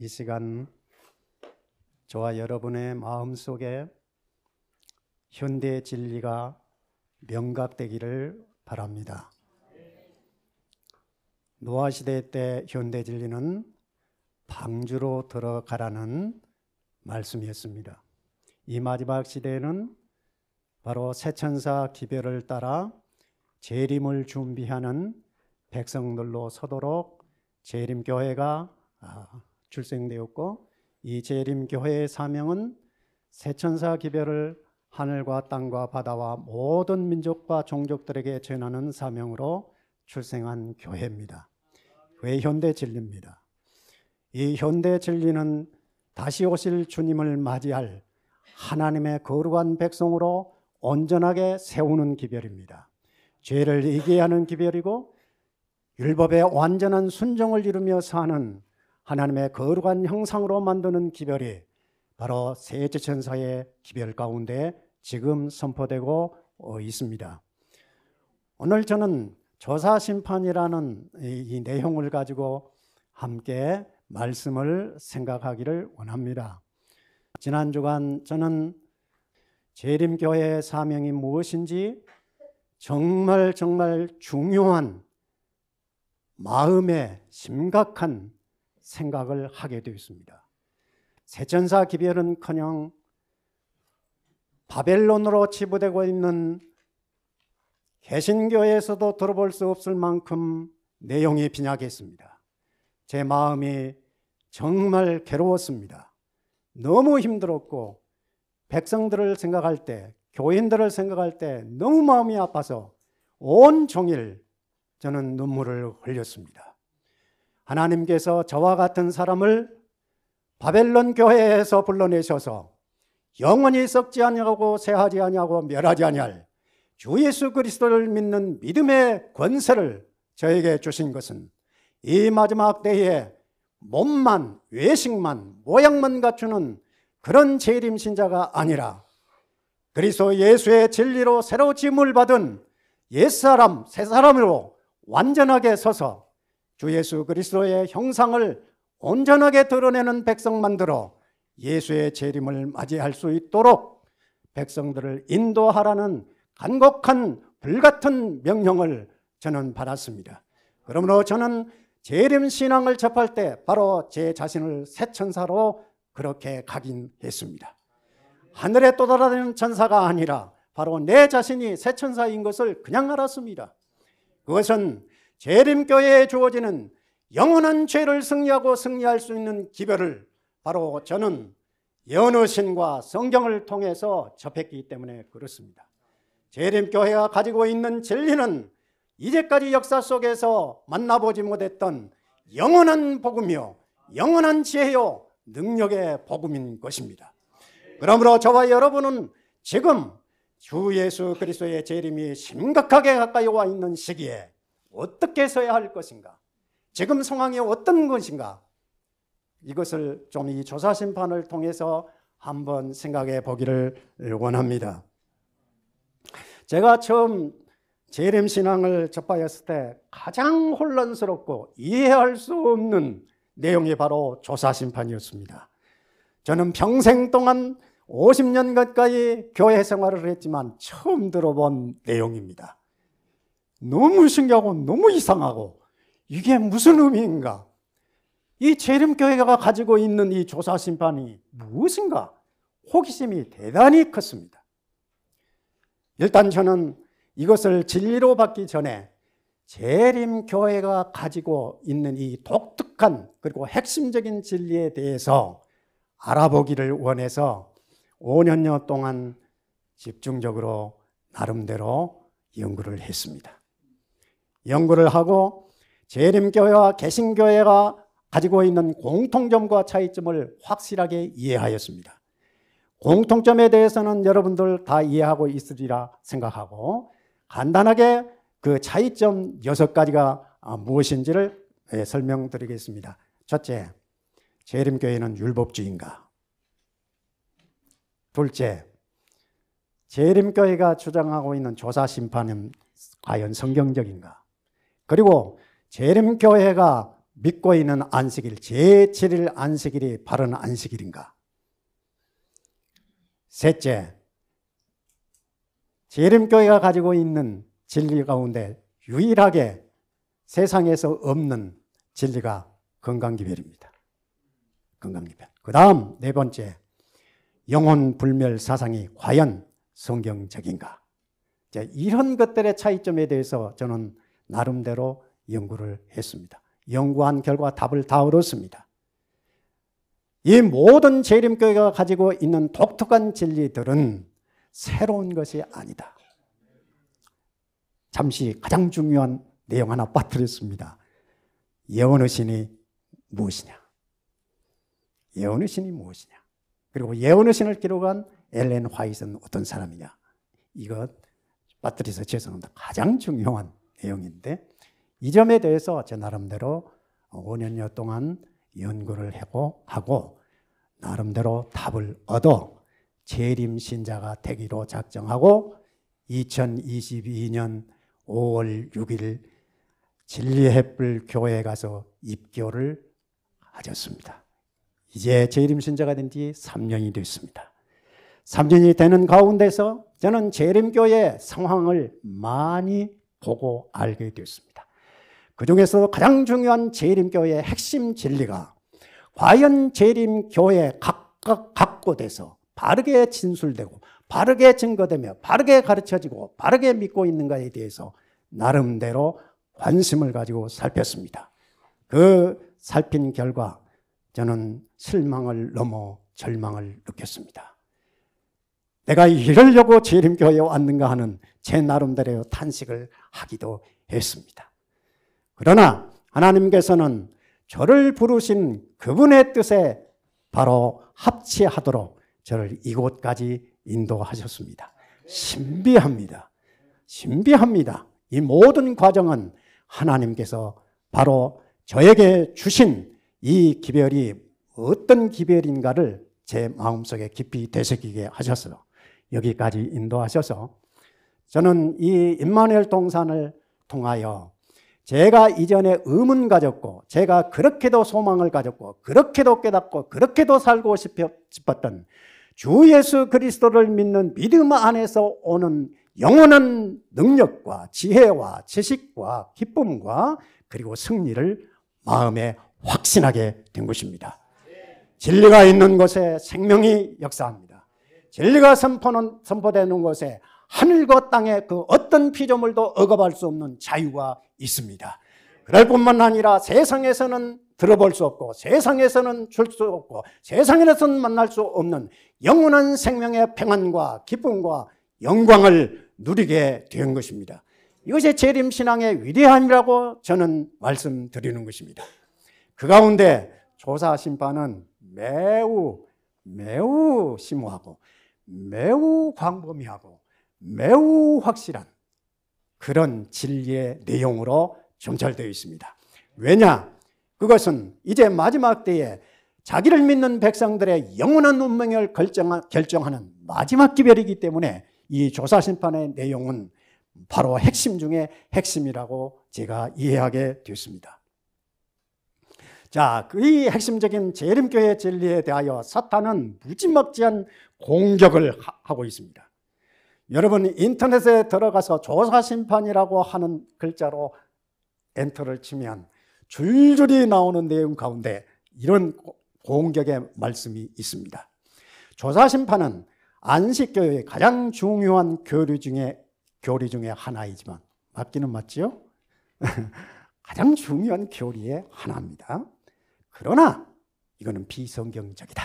이 시간 저와 여러분의 마음속에 현대 진리가 명각되기를 바랍니다. 노아 시대 때 현대 진리는 방주로 들어가라는 말씀이었습니다. 이 마지막 시대에는 바로 새천사 기별을 따라 재림을 준비하는 백성들로 서도록 재림교회가 출생되었고, 이 재림교회의 사명은 새천사 기별을 하늘과 땅과 바다와 모든 민족과 종족들에게 전하는 사명으로 출생한 교회입니다. 왜 현대 진리입니다. 이 현대 진리는 다시 오실 주님을 맞이할 하나님의 거룩한 백성으로 온전하게 세우는 기별입니다. 죄를 이기하는 기별이고 율법의 완전한 순종을 이루며 사는 하나님의 거룩한 형상으로 만드는 기별이 바로 셋째 천사의 기별 가운데 지금 선포되고 있습니다. 오늘 저는 조사심판이라는 이 내용을 가지고 함께 말씀을 생각하기를 원합니다. 지난 주간 저는 재림교회의 사명이 무엇인지 정말 중요한 마음의 심각한 생각을 하게 되었습니다. 새천사 기별은커녕 바벨론으로 치부되고 있는 개신교에서도 들어볼 수 없을 만큼 내용이 빈약했습니다. 제 마음이 정말 괴로웠습니다. 너무 힘들었고 백성들을 생각할 때, 교인들을 생각할 때 너무 마음이 아파서 온종일 저는 눈물을 흘렸습니다. 하나님께서 저와 같은 사람을 바벨론 교회에서 불러내셔서 영원히 썩지 아니하고 쇠하지 아니하고 멸하지 아니할 주 예수 그리스도를 믿는 믿음의 권세를 저에게 주신 것은 이 마지막 때에 몸만, 외식만, 모양만 갖추는 그런 재림 신자가 아니라 그리스도 예수의 진리로 새로 지음을 받은 옛사람, 새사람으로 완전하게 서서 주 예수 그리스도의 형상을 온전하게 드러내는 백성 만들어 예수의 재림을 맞이할 수 있도록 백성들을 인도하라는 간곡한 불같은 명령을 저는 받았습니다. 그러므로 저는 재림 신앙을 접할 때 바로 제 자신을 새 천사로 그렇게 각인했습니다. 하늘에 떠돌아다니는 천사가 아니라 바로 내 자신이 새 천사인 것을 그냥 알았습니다. 그것은 재림교회에 주어지는 영원한 죄를 승리하고 승리할 수 있는 기별을 바로 저는 예언의 성경을 통해서 접했기 때문에 그렇습니다. 재림교회가 가지고 있는 진리는 이제까지 역사 속에서 만나보지 못했던 영원한 복음이요, 영원한 지혜요, 능력의 복음인 것입니다. 그러므로 저와 여러분은 지금 주 예수 그리스도의 재림이 심각하게 가까이 와 있는 시기에 어떻게 서야 할 것인가, 지금 상황이 어떤 것인가, 이것을 좀 이 조사심판을 통해서 한번 생각해 보기를 원합니다. 제가 처음 재림신앙을 접하였을 때 가장 혼란스럽고 이해할 수 없는 내용이 바로 조사심판이었습니다. 저는 평생 동안 50년 가까이 교회 생활을 했지만 처음 들어본 내용입니다. 너무 신기하고 너무 이상하고 이게 무슨 의미인가? 이 재림교회가 가지고 있는 이 조사심판이 무엇인가? 호기심이 대단히 컸습니다. 일단 저는 이것을 진리로 받기 전에 재림교회가 가지고 있는 이 독특한 그리고 핵심적인 진리에 대해서 알아보기를 원해서 5년여 동안 집중적으로 나름대로 연구를 했습니다. 연구를 하고 재림교회와 개신교회가 가지고 있는 공통점과 차이점을 확실하게 이해하였습니다. 공통점에 대해서는 여러분들 다 이해하고 있으리라 생각하고 간단하게 그 차이점 6가지가 무엇인지를 설명드리겠습니다. 첫째, 재림교회는 율법주의인가? 둘째, 재림교회가 주장하고 있는 조사심판은 과연 성경적인가? 그리고 재림교회가 믿고 있는 안식일, 제7일 안식일이 바른 안식일인가? 셋째, 재림교회가 가지고 있는 진리 가운데 유일하게 세상에서 없는 진리가 건강기별입니다. 건강기별. 그 다음 네 번째, 영혼 불멸 사상이 과연 성경적인가? 이런 것들의 차이점에 대해서 저는 나름대로 연구를 했습니다. 연구한 결과 답을 다 얻었습니다. 이 모든 재림교회가 가지고 있는 독특한 진리들은 새로운 것이 아니다. 잠시 가장 중요한 내용 하나 빠뜨렸습니다. 예언의 신이 무엇이냐? 예언의 신이 무엇이냐? 그리고 예언의 신을 기록한 엘렌 화이트는 어떤 사람이냐? 이것 빠뜨려서 죄송합니다. 가장 중요한 내용인데 이 점에 대해서 제 나름대로 5년여 동안 연구를 하고 나름대로 답을 얻어 재림 신자가 되기로 작정하고 2022년 5월 6일 진리의 햇불 교회에 가서 입교를 하셨습니다. 이제 재림 신자가 된 지 3년이 됐습니다. 3년이 되는 가운데서 저는 재림교회의 상황을 많이 보고 알게 됐습니다. 그 중에서 가장 중요한 재림교회의 핵심 진리가 과연 재림교회 각 곳에서 바르게 진술되고 바르게 증거되며 바르게 가르쳐지고 바르게 믿고 있는가에 대해서 나름대로 관심을 가지고 살폈습니다. 그 살핀 결과 저는 실망을 넘어 절망을 느꼈습니다. 내가 이러려고 재림교회에 왔는가 하는 제 나름대로 탄식을 하기도 했습니다. 그러나 하나님께서는 저를 부르신 그분의 뜻에 바로 합치하도록 저를 이곳까지 인도하셨습니다. 신비합니다. 신비합니다. 이 모든 과정은 하나님께서 바로 저에게 주신 이 기별이 어떤 기별인가를 제 마음속에 깊이 되새기게 하셔서 여기까지 인도하셔서 저는 이 임마누엘 동산을 통하여 제가 이전에 의문 가졌고 제가 그렇게도 소망을 가졌고 그렇게도 깨닫고 그렇게도 살고 싶었던 주 예수 그리스도를 믿는 믿음 안에서 오는 영원한 능력과 지혜와 지식과 기쁨과 그리고 승리를 마음에 확신하게 된 것입니다. 진리가 있는 곳에 생명이 역사합니다. 진리가 선포되는 곳에 하늘과 땅의 그 어떤 피조물도 억압할 수 없는 자유가 있습니다. 그럴 뿐만 아니라 세상에서는 들어볼 수 없고 세상에서는 줄 수 없고 세상에서는 만날 수 없는 영원한 생명의 평안과 기쁨과 영광을 누리게 된 것입니다. 이것이 재림신앙의 위대함이라고 저는 말씀드리는 것입니다. 그 가운데 조사심판은 매우 심오하고 매우 광범위하고 매우 확실한 그런 진리의 내용으로 점철되어 있습니다. 왜냐? 그것은 이제 마지막 때에 자기를 믿는 백성들의 영원한 운명을 결정하는 마지막 기별이기 때문에 이 조사심판의 내용은 바로 핵심 중에 핵심이라고 제가 이해하게 됐습니다. 자, 이 핵심적인 재림교회 진리에 대하여 사탄은 무지막지한 공격을 하고 있습니다. 여러분 인터넷에 들어가서 조사심판이라고 하는 글자로 엔터를 치면 줄줄이 나오는 내용 가운데 이런 공격의 말씀이 있습니다. 조사심판은 안식교회의 가장 중요한 교리 중에 하나이지만 맞기는 맞지요? 가장 중요한 교리의 하나입니다. 그러나 이거는 비성경적이다.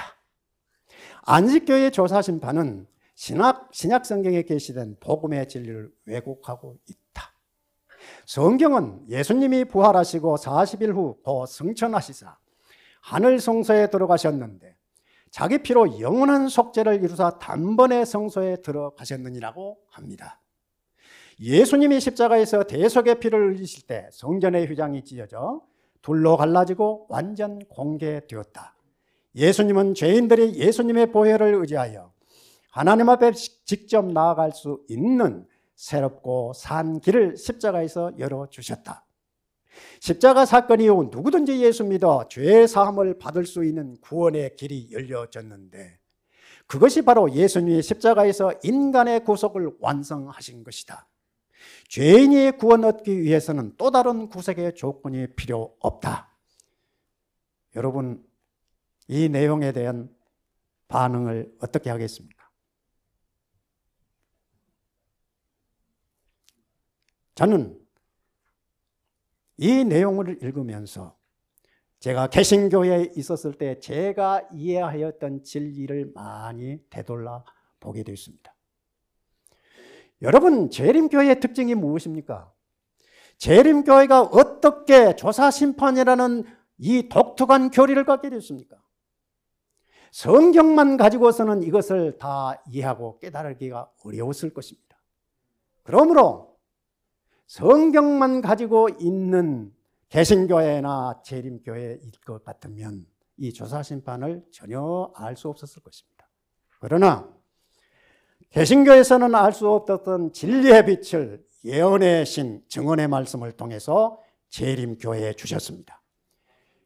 안식교회의 조사심판은 신약 성경에 게시된 복음의 진리를 왜곡하고 있다. 성경은 예수님이 부활하시고 40일 후 또 승천하시사 하늘 성소에 들어가셨는데 자기 피로 영원한 속죄를 이루사 단번에 성소에 들어가셨느니라고 합니다. 예수님이 십자가에서 대속의 피를 흘리실 때 성전의 휘장이 찢어져 둘로 갈라지고 완전 공개되었다. 예수님은 죄인들이 예수님의 보혈을 의지하여 하나님 앞에 직접 나아갈 수 있는 새롭고 산 길을 십자가에서 열어주셨다. 십자가 사건 이후 누구든지 예수 믿어 죄 사함을 받을 수 있는 구원의 길이 열려졌는데 그것이 바로 예수님이 십자가에서 인간의 구속을 완성하신 것이다. 죄인이 구원 얻기 위해서는 또 다른 구속의 조건이 필요 없다. 여러분, 이 내용에 대한 반응을 어떻게 하겠습니까? 저는 이 내용을 읽으면서 제가 개신교회에 있었을 때 제가 이해하였던 진리를 많이 되돌아 보게 되었습니다. 여러분, 재림교회의 특징이 무엇입니까? 재림교회가 어떻게 조사심판이라는 이 독특한 교리를 갖게 됐습니까? 성경만 가지고서는 이것을 다 이해하고 깨달기가 어려웠을 것입니다. 그러므로 성경만 가지고 있는 개신교회나 재림교회일 것 같으면 이 조사심판을 전혀 알 수 없었을 것입니다. 그러나 개신교에서는 알 수 없었던 진리의 빛을 예언의 신, 증언의 말씀을 통해서 재림교회에 주셨습니다.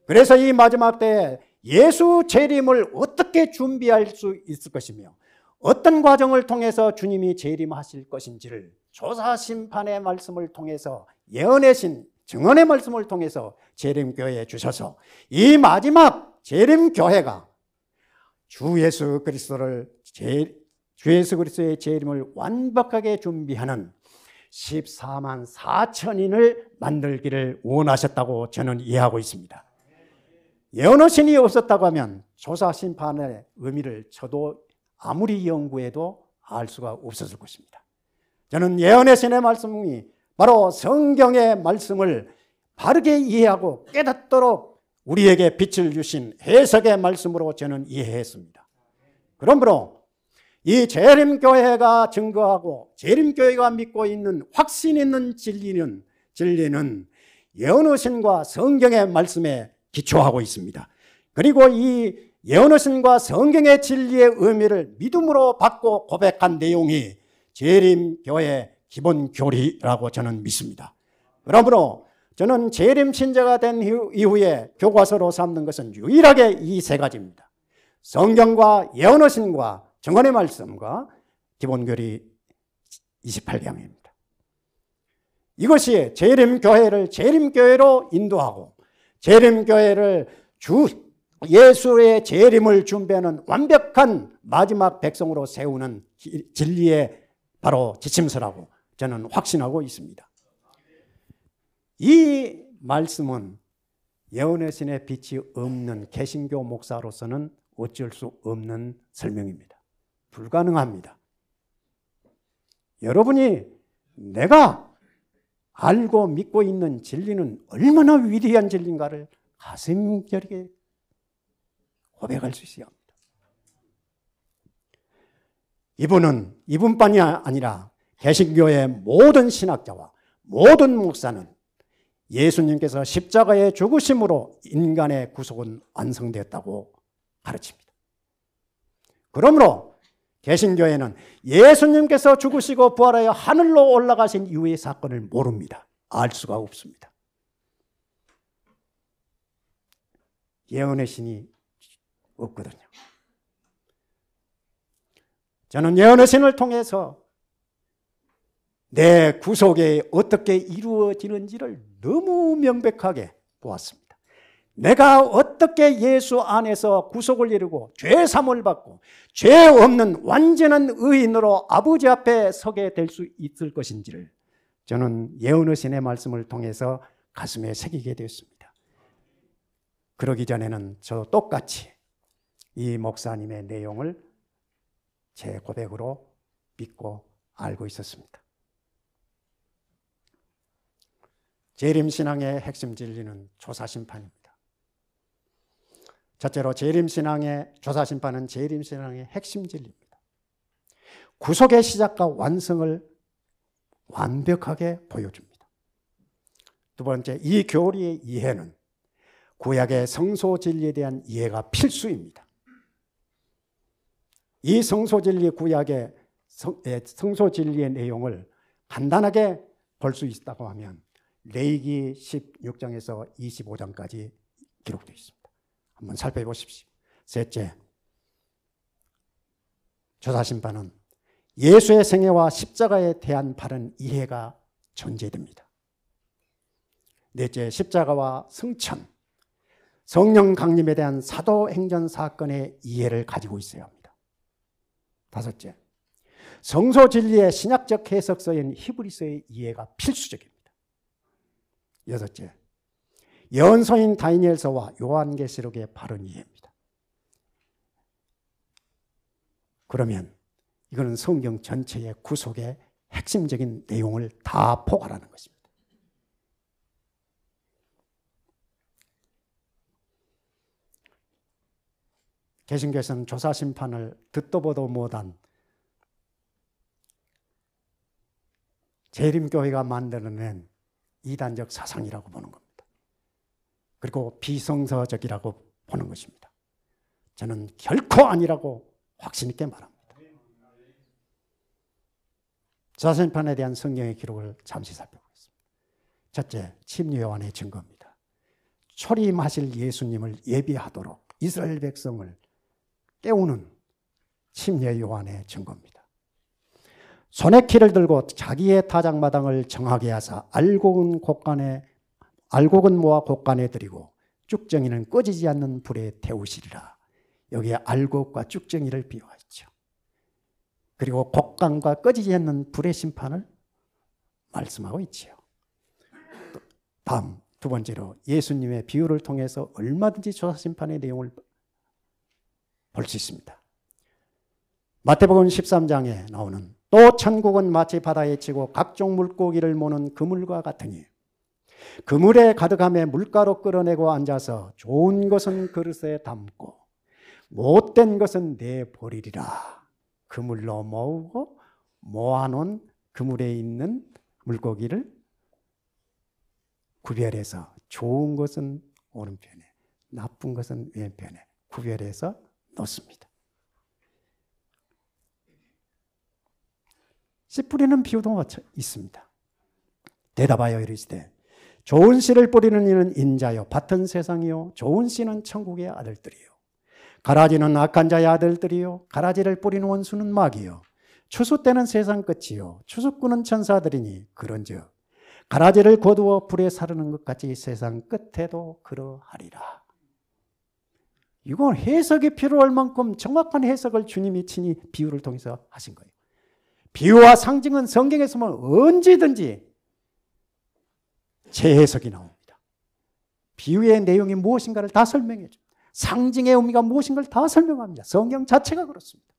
그래서 이 마지막 때에 예수 재림을 어떻게 준비할 수 있을 것이며 어떤 과정을 통해서 주님이 재림하실 것인지를 조사심판의 말씀을 통해서 예언의 신, 증언의 말씀을 통해서 재림교회에 주셔서 이 마지막 재림교회가 주 예수 그리스도의 재림을 완벽하게 준비하는 14만 4천인을 만들기를 원하셨다고 저는 이해하고 있습니다. 예언의 신이 없었다고 하면 조사심판의 의미를 저도 아무리 연구해도 알 수가 없었을 것입니다. 저는 예언의 신의 말씀이 바로 성경의 말씀을 바르게 이해하고 깨닫도록 우리에게 빛을 주신 해석의 말씀으로 저는 이해했습니다. 그러므로 이 재림교회가 증거하고 재림교회가 믿고 있는 확신 있는 진리는 예언의 신과 성경의 말씀에 기초하고 있습니다. 그리고 이 예언의 신과 성경의 진리의 의미를 믿음으로 받고 고백한 내용이 재림교회의 기본 교리라고 저는 믿습니다. 그러므로 저는 재림 신자가 된 이후에 교과서로 삼는 것은 유일하게 이 세 가지입니다. 성경과 예언의 신과 증언의 말씀과 기본 교리 28강입니다. 이것이 재림교회를 재림교회로 인도하고 재림교회를 주 예수의 재림을 준비하는 완벽한 마지막 백성으로 세우는 진리의 바로 지침서라고 저는 확신하고 있습니다. 이 말씀은 예언의 신의 빛이 없는 개신교 목사로서는 어쩔 수 없는 설명입니다. 불가능합니다. 여러분이 내가 알고 믿고 있는 진리는 얼마나 위대한 진리인가를 가슴 저리게 고백할 수 있어야 합니다. 이분뿐만이 아니라 개신교의 모든 신학자와 모든 목사는 예수님께서 십자가의 죽으심으로 인간의 구속은 완성되었다고 가르칩니다. 그러므로 개신교회는 예수님께서 죽으시고 부활하여 하늘로 올라가신 이후의 사건을 모릅니다. 알 수가 없습니다. 예언의 신이 없거든요. 저는 예언의 신을 통해서 내 구속이 어떻게 이루어지는지를 너무 명백하게 보았습니다. 내가 어떻게 예수 안에서 구속을 이루고 죄 사함을 받고 죄 없는 완전한 의인으로 아버지 앞에 서게 될 수 있을 것인지를 저는 예언의 신의 말씀을 통해서 가슴에 새기게 되었습니다. 그러기 전에는 저도 똑같이 이 목사님의 내용을 제 고백으로 믿고 알고 있었습니다. 재림신앙의 핵심 진리는 조사심판입니다. 첫째로 재림신앙의 조사심판은 재림신앙의 핵심 진리입니다. 구속의 시작과 완성을 완벽하게 보여줍니다. 두 번째, 이 교리의 이해는 구약의 성소 진리에 대한 이해가 필수입니다. 이 성소 진리 구약의 성소 진리의 내용을 간단하게 볼 수 있다고 하면 레위기 16장에서 25장까지 기록되어 있습니다. 한번 살펴보십시오. 셋째, 조사심판은 예수의 생애와 십자가에 대한 바른 이해가 전제됩니다. 넷째, 십자가와 승천, 성령 강림에 대한 사도행전 사건의 이해를 가지고 있어야 합니다. 다섯째, 성서 진리의 신약적 해석서인 히브리서의 이해가 필수적입니다. 여섯째, 예언서인 다니엘서와 요한계시록의 바른 이해입니다. 그러면 이거는 성경 전체의 구속의 핵심적인 내용을 다 포괄하는 것입니다. 개신교에서는 조사심판을 듣도 보도 못한 재림교회가 만들어낸 이단적 사상이라고 보는 겁니다. 그리고 비성서적이라고 보는 것입니다. 저는 결코 아니라고 확신 있게 말합니다. 조사심판에 대한 성경의 기록을 잠시 살펴보겠습니다. 첫째, 침례요한의 증거입니다. 초림하실 예수님을 예비하도록 이스라엘 백성을 깨우는 침례요한의 증거입니다. 손에 키를 들고 자기의 타작마당을 정하게 하사 알곡은 모아 곡간에 들이고 쭉정이는 꺼지지 않는 불에 태우시리라. 여기에 알곡과 쭉정이를 비유하죠. 그리고 곡간과 꺼지지 않는 불의 심판을 말씀하고 있지요. 다음 두 번째로 예수님의 비유를 통해서 얼마든지 조사심판의 내용을 볼 수 있습니다. 마태복음 13장에 나오는 또 천국은 마치 바다에 치고 각종 물고기를 모는 그물과 같으니 그물에 가득함에 물가로 끌어내고 앉아서 좋은 것은 그릇에 담고 못된 것은 내버리리라. 그물로 모으고 모아놓은 그물에 있는 물고기를 구별해서 좋은 것은 오른편에 나쁜 것은 왼편에 구별해서 놓습니다. 씨 뿌리는 비유도 있습니다. 대답하여 이르시되 좋은 씨를 뿌리는 이는 인자요 밭은 세상이요 좋은 씨는 천국의 아들들이요 가라지는 악한 자의 아들들이요 가라지를 뿌리는 원수는 마귀요 추수 때는 세상 끝이요 추수꾼은 천사들이니 그런즉 가라지를 거두어 불에 사르는 것 같이 세상 끝에도 그러하리라. 이건 해석이 필요할 만큼 정확한 해석을 주님이 친히 비유를 통해서 하신 거예요. 비유와 상징은 성경에서 언제든지 재해석이 나옵니다. 비유의 내용이 무엇인가를 다 설명해 줍니다. 상징의 의미가 무엇인가를 다 설명합니다. 성경 자체가 그렇습니다.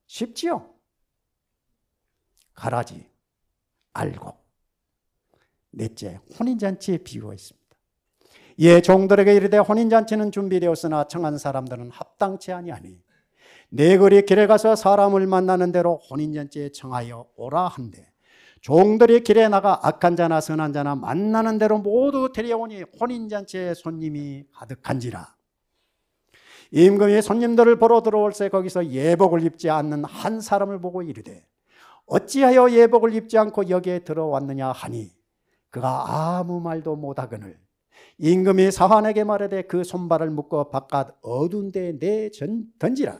쉽지요? 가라지, 알곡. 넷째, 혼인잔치의 비유가 있습니다. 이에 종들에게 이르되 혼인잔치는 준비되었으나 청한 사람들은 합당치 아니하니 네 거리 길에 가서 사람을 만나는 대로 혼인잔치에 청하여 오라 한대 종들이 길에 나가 악한 자나 선한 자나 만나는 대로 모두 데려오니 혼인잔치에 손님이 가득한지라. 임금이 손님들을 보러 들어올새 거기서 예복을 입지 않는 한 사람을 보고 이르되 어찌하여 예복을 입지 않고 여기에 들어왔느냐 하니 그가 아무 말도 못하거늘 임금이 사환에게 말하되 그 손발을 묶어 바깥 어두운 데에 던지라.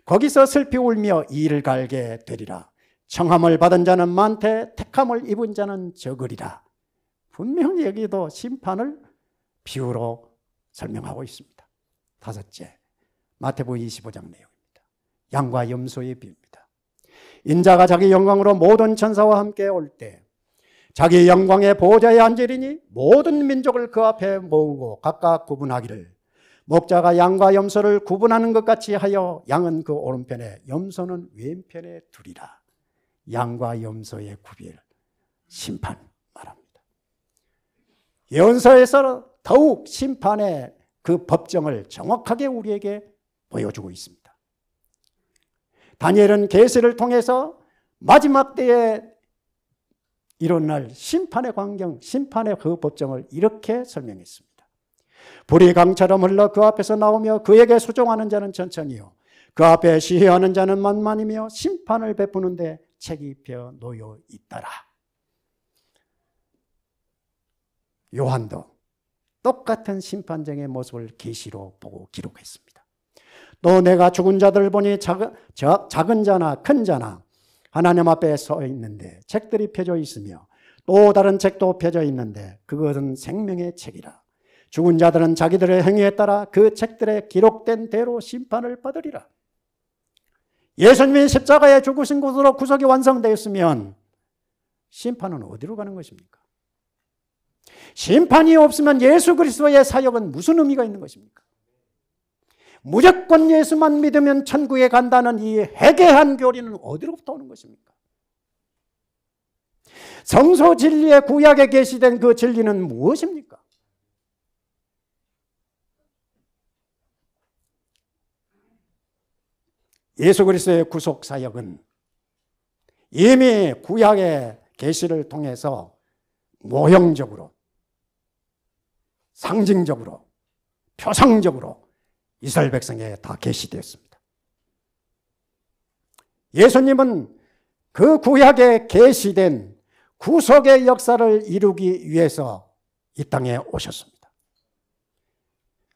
거기서 슬피 울며 이를 갈게 되리라. 청함을 받은 자는 많되 택함을 입은 자는 적으리라. 분명히 여기도 심판을 비유로 설명하고 있습니다. 다섯째, 마태복음 25장 내용입니다. 양과 염소의 비유입니다. 인자가 자기 영광으로 모든 천사와 함께 올 때 자기 영광의 보좌에 앉으리니 모든 민족을 그 앞에 모으고 각각 구분하기를 목자가 양과 염소를 구분하는 것 같이 하여 양은 그 오른편에 염소는 왼편에 두리라. 양과 염소의 구별, 심판 말합니다. 예언서에서 더욱 심판의 그 법정을 정확하게 우리에게 보여주고 있습니다. 다니엘은 계시를 통해서 마지막 때에 일어날 심판의 광경, 심판의 그 법정을 이렇게 설명했습니다. 불이 강처럼 흘러 그 앞에서 나오며 그에게 수종하는 자는 천천히요 그 앞에 시해하는 자는 만만이며 심판을 베푸는데 책이 펴 놓여 있더라. 요한도 똑같은 심판정의 모습을 계시로 보고 기록했습니다. 또 내가 죽은 자들을 보니 작은 자나 큰 자나 하나님 앞에 서 있는데 책들이 펴져 있으며 또 다른 책도 펴져 있는데 그것은 생명의 책이라. 죽은 자들은 자기들의 행위에 따라 그 책들에 기록된 대로 심판을 받으리라. 예수님이 십자가에 죽으신 것으로 구속이 완성되었으면 심판은 어디로 가는 것입니까? 심판이 없으면 예수 그리스도의 사역은 무슨 의미가 있는 것입니까? 무조건 예수만 믿으면 천국에 간다는 이 해괴한 교리는 어디로부터 오는 것입니까? 성서 진리의 구약에 계시된 그 진리는 무엇입니까? 예수 그리스도의 구속 사역은 이미 구약의 계시를 통해서 모형적으로, 상징적으로, 표상적으로 이스라엘 백성에 다 계시되었습니다. 예수님은 그 구약에 계시된 구속의 역사를 이루기 위해서 이 땅에 오셨습니다.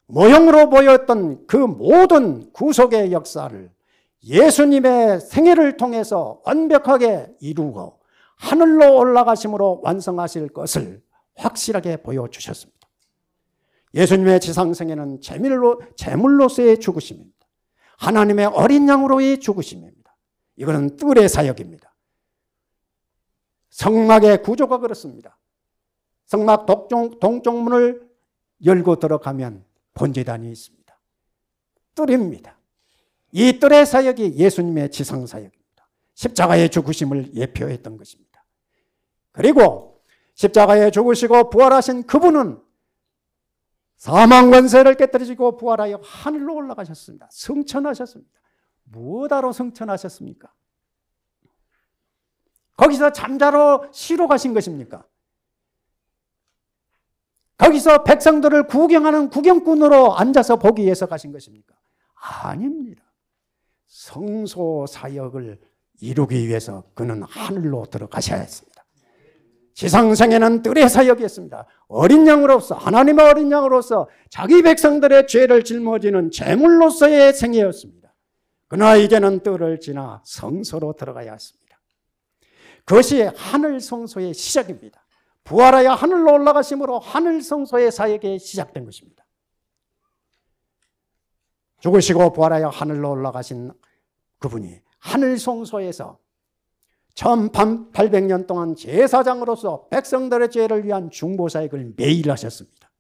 모형으로 보였던 그 모든 구속의 역사를 예수님의 생애를 통해서 완벽하게 이루고 하늘로 올라가심으로 완성하실 것을 확실하게 보여주셨습니다. 예수님의 지상생애는 제물로서의 죽으심입니다. 하나님의 어린 양으로의 죽으심입니다. 이거는 뜰의 사역입니다. 성막의 구조가 그렇습니다. 성막 동쪽문을 열고 들어가면 번제단이 있습니다. 뜰입니다. 이 뜰의 사역이 예수님의 지상사역입니다. 십자가의 죽으심을 예표했던 것입니다. 그리고 십자가에 죽으시고 부활하신 그분은 사망 권세를 깨뜨리시고 부활하여 하늘로 올라가셨습니다. 승천하셨습니다. 무엇하러 승천하셨습니까? 거기서 잠자러 쉬러 가신 것입니까? 거기서 백성들을 구경하는 구경꾼으로 앉아서 보기 위해서 가신 것입니까? 아닙니다. 성소 사역을 이루기 위해서 그는 하늘로 들어가셔야 했습니다. 지상생에는 뜰의 사역이었습니다. 어린 양으로서, 하나님의 어린 양으로서 자기 백성들의 죄를 짊어지는 제물로서의 생애였습니다. 그러나 이제는 뜰을 지나 성소로 들어가야 했습니다. 그것이 하늘 성소의 시작입니다. 부활하여 하늘로 올라가심으로 하늘 성소의 사역이 시작된 것입니다. 죽으시고 부활하여 하늘로 올라가신 그분이 하늘 성소에서 1800년 동안 제사장으로서 백성들의 죄를 위한 중보사역을 매일 하셨습니다.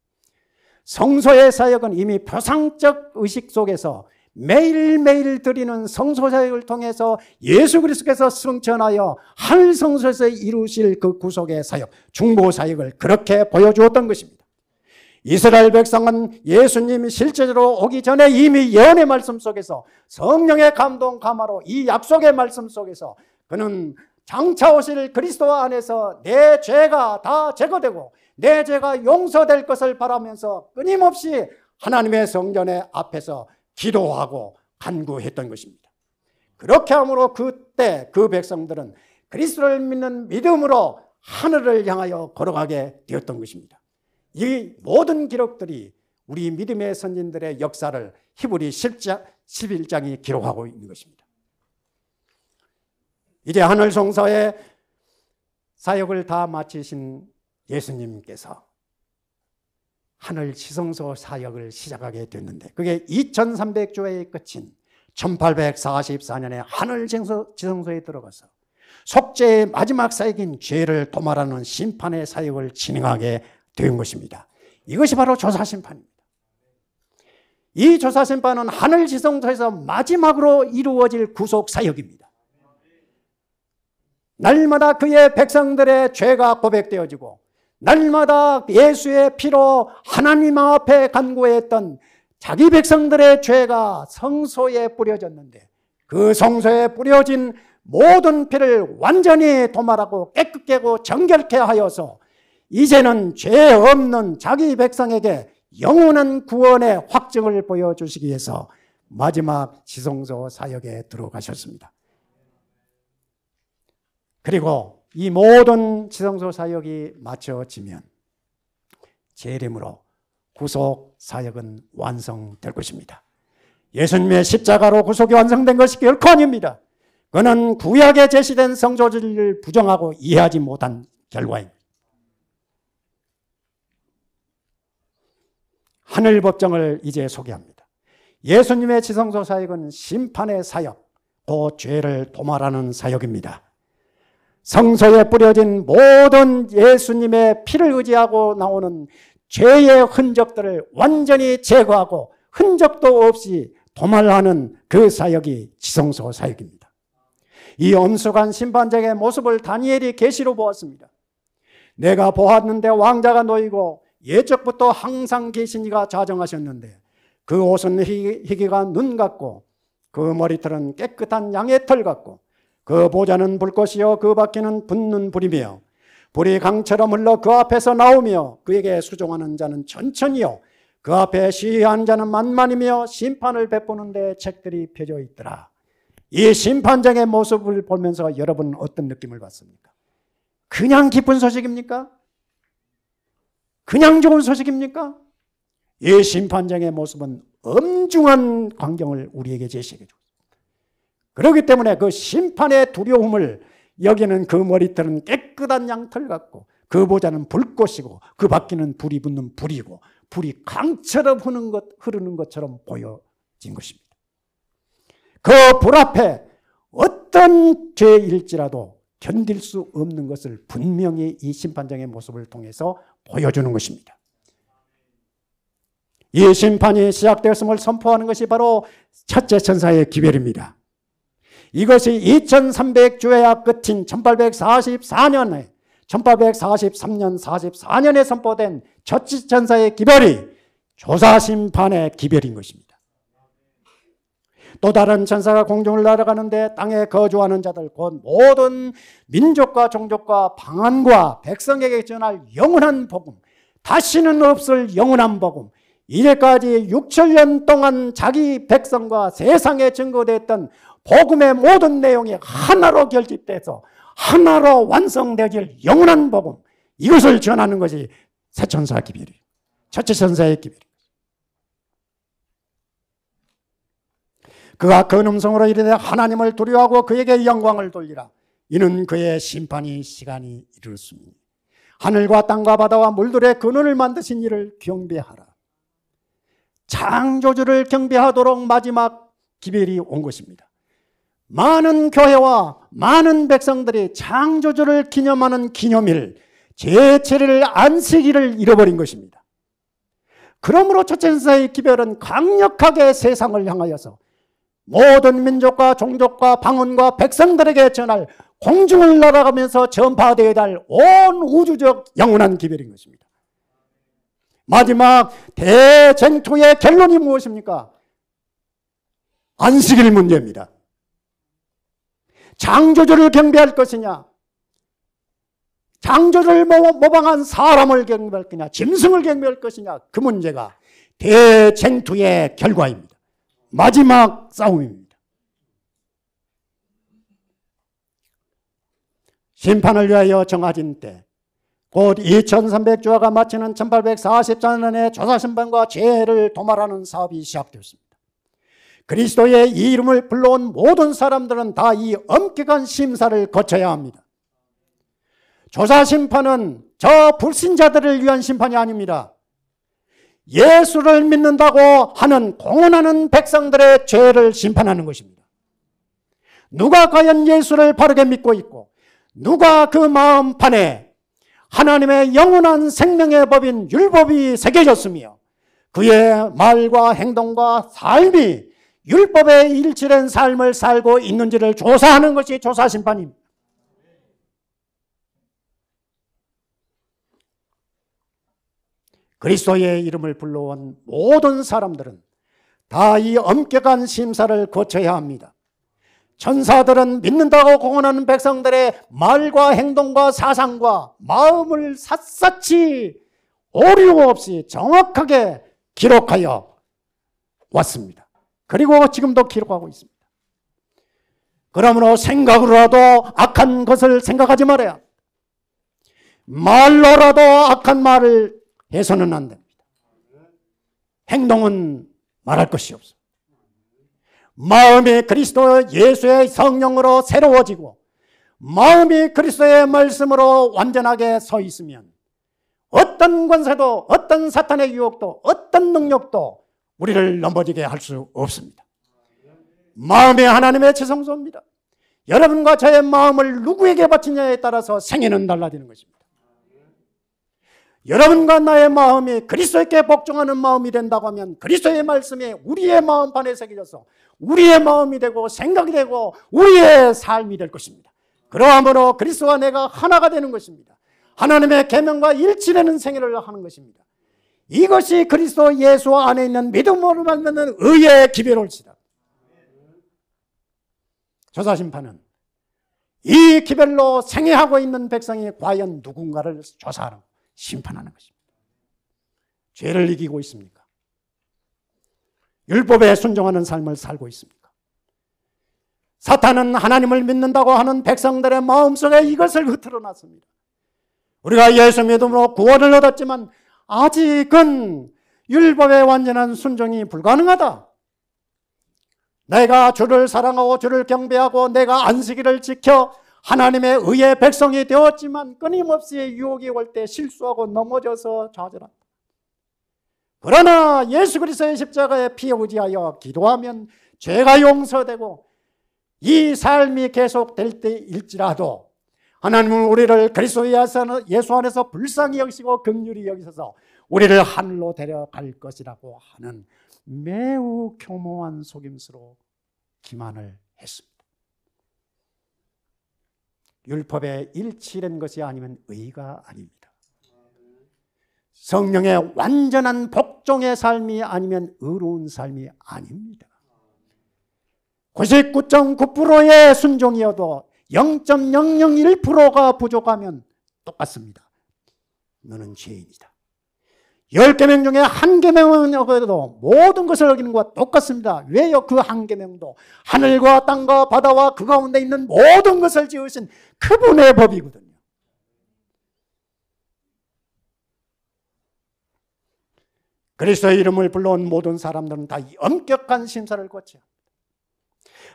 성소의 사역은 이미 표상적 의식 속에서 매일매일 드리는 성소사역을 통해서 예수 그리스도께서 승천하여 하늘 성소에서 이루실 그 구속의 사역, 중보사역을 그렇게 보여주었던 것입니다. 이스라엘 백성은 예수님이 실제로 오기 전에 이미 예언의 말씀 속에서 성령의 감동 감화로 이 약속의 말씀 속에서 그는 장차 오실 그리스도 안에서 내 죄가 다 제거되고 내 죄가 용서될 것을 바라면서 끊임없이 하나님의 성전의 앞에서 기도하고 간구했던 것입니다. 그렇게 함으로 그때 그 백성들은 그리스도를 믿는 믿음으로 하늘을 향하여 걸어가게 되었던 것입니다. 이 모든 기록들이 우리 믿음의 선진들의 역사를 히브리 11장이 기록하고 있는 것입니다. 이제 하늘 성소의 사역을 다 마치신 예수님께서 하늘 지성소 사역을 시작하게 됐는데 그게 2300주의 끝인 1844년에 하늘 지성소에 들어가서 속죄의 마지막 사역인 죄를 도말하는 심판의 사역을 진행하게 된 것입니다. 이것이 바로 조사심판입니다. 이 조사심판은 하늘 지성소에서 마지막으로 이루어질 구속사역입니다. 날마다 그의 백성들의 죄가 고백되어지고 날마다 예수의 피로 하나님 앞에 간구했던 자기 백성들의 죄가 성소에 뿌려졌는데 그 성소에 뿌려진 모든 피를 완전히 도말하고 깨끗게 하고 정결케 하여서 이제는 죄 없는 자기 백성에게 영원한 구원의 확증을 보여주시기 위해서 마지막 지성소 사역에 들어가셨습니다. 그리고 이 모든 지성소 사역이 마쳐지면 재림으로 구속 사역은 완성될 것입니다. 예수님의 십자가로 구속이 완성된 것이 결코 아닙니다. 그는 구약에 제시된 성조진리를 부정하고 이해하지 못한 결과입니다. 하늘 법정을 이제 소개합니다. 예수님의 지성소 사역은 심판의 사역, 또 죄를 도말하는 사역입니다. 성소에 뿌려진 모든 예수님의 피를 의지하고 나오는 죄의 흔적들을 완전히 제거하고 흔적도 없이 도말하는 그 사역이 지성소 사역입니다. 이 엄숙한 심판장의 모습을 다니엘이 계시로 보았습니다. 내가 보았는데 왕자가 놓이고 예적부터 항상 계신 이가 자정하셨는데 그 옷은 희기가 눈 같고 그 머리털은 깨끗한 양의 털 같고 그 보좌는 불꽃이요 그 바퀴는 붙는 불이며 불이 강처럼 흘러 그 앞에서 나오며 그에게 수종하는 자는 천천히요 그 앞에 시위하는 자는 만만이며 심판을 베푸는데 책들이 펴져 있더라. 이 심판장의 모습을 보면서 여러분은 어떤 느낌을 받습니까? 그냥 기쁜 소식입니까? 그냥 좋은 소식입니까? 이 심판장의 모습은 엄중한 광경을 우리에게 제시해 줍니다. 그렇기 때문에 그 심판의 두려움을 여기는 그 머리털은 깨끗한 양털 같고 그 보좌는 불꽃이고 그 바퀴는 불이 붙는 불이고 불이 강처럼 흐르는 것처럼 보여진 것입니다. 그 불 앞에 어떤 죄일지라도 견딜 수 없는 것을 분명히 이 심판장의 모습을 통해서 보여주는 것입니다. 이 심판이 시작되었음을 선포하는 것이 바로 첫째 천사의 기별입니다. 이것이 2300주야 끝인 1843년에 1843년 44년에 선포된 첫째 천사의 기별이 조사심판의 기별인 것입니다. 또 다른 천사가 공중을 날아가는데 땅에 거주하는 자들 곧 모든 민족과 종족과 방언과 백성에게 전할 영원한 복음, 다시는 없을 영원한 복음, 이제까지 6천년 동안 자기 백성과 세상에 증거됐던 복음의 모든 내용이 하나로 결집돼서 하나로 완성되질 영원한 복음, 이것을 전하는 것이 새 천사 기별이에요. 첫째 천사의 기별. 그가 큰 음성으로 이르되 하나님을 두려워하고 그에게 영광을 돌리라. 이는 그의 심판이 시간이 이르렀습니다. 하늘과 땅과 바다와 물들의 근원을 만드신 이를 경배하라. 창조주를 경배하도록 마지막 기별이 온 것입니다. 많은 교회와 많은 백성들이 창조주를 기념하는 기념일, 제7일 안식일을 잃어버린 것입니다. 그러므로 첫째 천사의 기별은 강력하게 세상을 향하여서 모든 민족과 종족과 방언과 백성들에게 전할 공중을 날아가면서 전파되어야 할 온 우주적 영원한 기별인 것입니다. 마지막 대쟁투의 결론이 무엇입니까? 안식일 문제입니다. 창조주를 경배할 것이냐, 창조주를 모방한 사람을 경배할 것이냐, 짐승을 경배할 것이냐, 그 문제가 대쟁투의 결과입니다. 마지막 싸움입니다. 심판을 위하여 정하진 때, 곧 2300주화가 마치는 1844년에 조사심판과 죄를 도말하는 사업이 시작되었습니다. 그리스도의 이 이름을 불러온 모든 사람들은 다 이 엄격한 심사를 거쳐야 합니다. 조사심판은 저 불신자들을 위한 심판이 아닙니다. 예수를 믿는다고 하는 공언하는 백성들의 죄를 심판하는 것입니다. 누가 과연 예수를 바르게 믿고 있고 누가 그 마음판에 하나님의 영원한 생명의 법인 율법이 새겨졌으며 그의 말과 행동과 삶이 율법에 일치된 삶을 살고 있는지를 조사하는 것이 조사심판입니다. 그리스도의 이름을 불러온 모든 사람들은 다 이 엄격한 심사를 거쳐야 합니다. 천사들은 믿는다고 공언하는 백성들의 말과 행동과 사상과 마음을 샅샅이 오류 없이 정확하게 기록하여 왔습니다. 그리고 지금도 기록하고 있습니다. 그러므로 생각으로라도 악한 것을 생각하지 말아야 합니다. 말로라도 악한 말을 해서는 안 됩니다. 행동은 말할 것이 없어. 마음이 그리스도 예수의 성령으로 새로워지고 마음이 그리스도의 말씀으로 완전하게 서 있으면 어떤 권세도 어떤 사탄의 유혹도 어떤 능력도 우리를 넘어지게 할 수 없습니다. 마음이 하나님의 지성소입니다. 여러분과 저의 마음을 누구에게 바치냐에 따라서 생애는 달라지는 것입니다. 여러분과 나의 마음이 그리스도께 복종하는 마음이 된다고 하면 그리스도의 말씀이 우리의 마음판에 새겨져서 우리의 마음이 되고 생각이 되고 우리의 삶이 될 것입니다. 그러함으로 그리스도와 내가 하나가 되는 것입니다. 하나님의 계명과 일치되는 생애를 하는 것입니다. 이것이 그리스도 예수 안에 있는 믿음으로 말미암는 의의 기별올지다. 조사심판은 이 기별로 생애하고 있는 백성이 과연 누군가를 조사하는 심판하는 것입니다. 죄를 이기고 있습니까? 율법에 순종하는 삶을 살고 있습니까? 사탄은 하나님을 믿는다고 하는 백성들의 마음속에 이것을 흐트러놨습니다. 우리가 예수 믿음으로 구원을 얻었지만 아직은 율법의 완전한 순종이 불가능하다. 내가 주를 사랑하고 주를 경배하고 내가 안식일을 지켜 하나님의 의의 백성이 되었지만 끊임없이 유혹이 올 때 실수하고 넘어져서 좌절한다. 그러나 예수 그리스도의 십자가에 피 의지하여 기도하면 죄가 용서되고 이 삶이 계속될 때일지라도 하나님은 우리를 그리스도 예수 안에서 불쌍히 여기시고 긍휼히 여기셔서 우리를 하늘로 데려갈 것이라고 하는 매우 교묘한 속임수로 기만을 했습니다. 율법에 일치된 것이 아니면 의가 아닙니다. 성령의 완전한 복종의 삶이 아니면 의로운 삶이 아닙니다. 99.9%의 순종이어도 0.001%가 부족하면 똑같습니다. 너는 죄인이다. 10계명 중에 1계명은 어겨도 모든 것을 어기는 것과 똑같습니다. 왜요? 그 1계명도 하늘과 땅과 바다와 그 가운데 있는 모든 것을 지으신 그분의 법이거든요. 그리스도의 이름을 불러온 모든 사람들은 다 엄격한 심사를 거쳐야 합니다.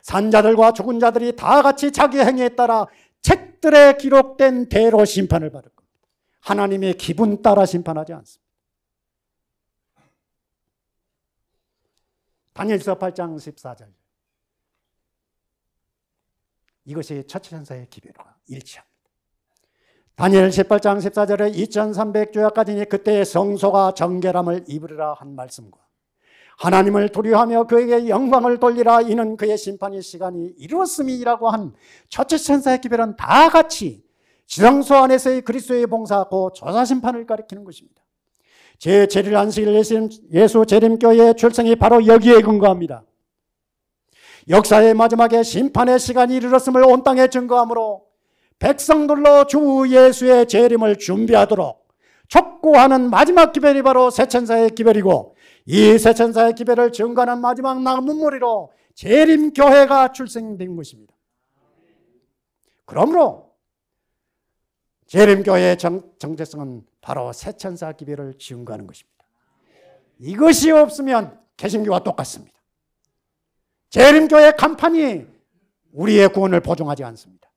산자들과 죽은 자들이 다 같이 자기 행위에 따라 책들에 기록된 대로 심판을 받을 겁니다. 하나님의 기분 따라 심판하지 않습니다. 다니엘서 8장 14절. 이것이 처치천사의 기별과 일치합니다. 다니엘 18장 14절에 2300주야까지니 그때의 성소가 정결함을 입으리라 한 말씀과 하나님을 두려워하며 그에게 영광을 돌리라 이는 그의 심판의 시간이 이루었음이라고 한 처치천사의 기별은 다 같이 지성소 안에서의 그리스도의 봉사하고 조사심판을 가리키는 것입니다. 제7일 안식일 예수 재림교회의 출생이 바로 여기에 근거합니다. 역사의 마지막에 심판의 시간이 이르렀음을 온 땅에 증거하므로 백성들로 주 예수의 재림을 준비하도록 촉구하는 마지막 기별이 바로 새천사의 기별이고 이 새천사의 기별을 증거하는 마지막 나무머리로 재림교회가 출생된 것입니다. 그러므로 재림교회의 정체성은 바로 새천사 기별을 증거하는 것입니다. 이것이 없으면 개신교와 똑같습니다. 재림교회 간판이 우리의 구원을 보증하지 않습니다.